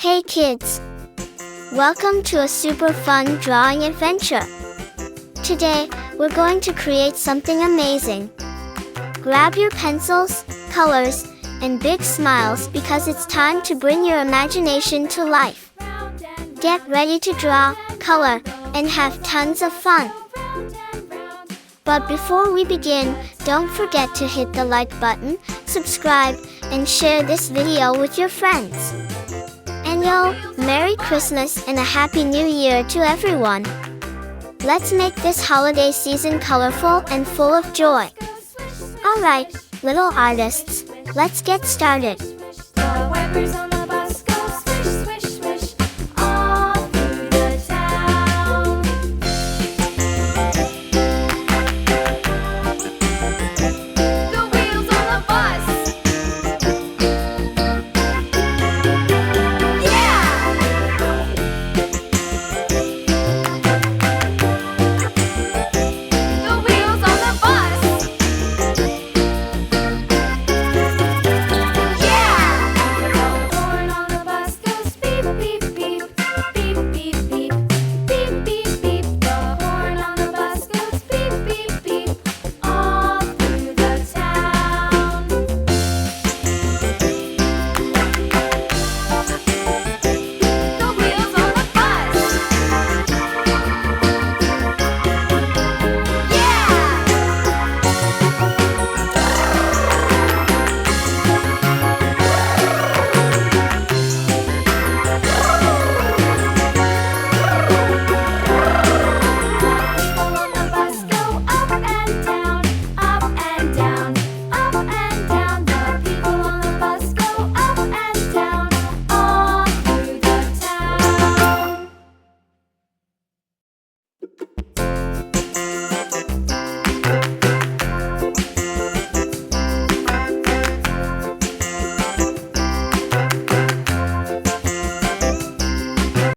Hey kids! Welcome to a super fun drawing adventure. Today, we're going to create something amazing. Grab your pencils, colors, and big smiles because it's time to bring your imagination to life. Get ready to draw, color, and have tons of fun. But before we begin, don't forget to hit the like button, subscribe, and share this video with your friends. And yo, Merry Christmas and a Happy New Year to everyone! Let's make this holiday season colorful and full of joy. Alright, little artists, let's get started.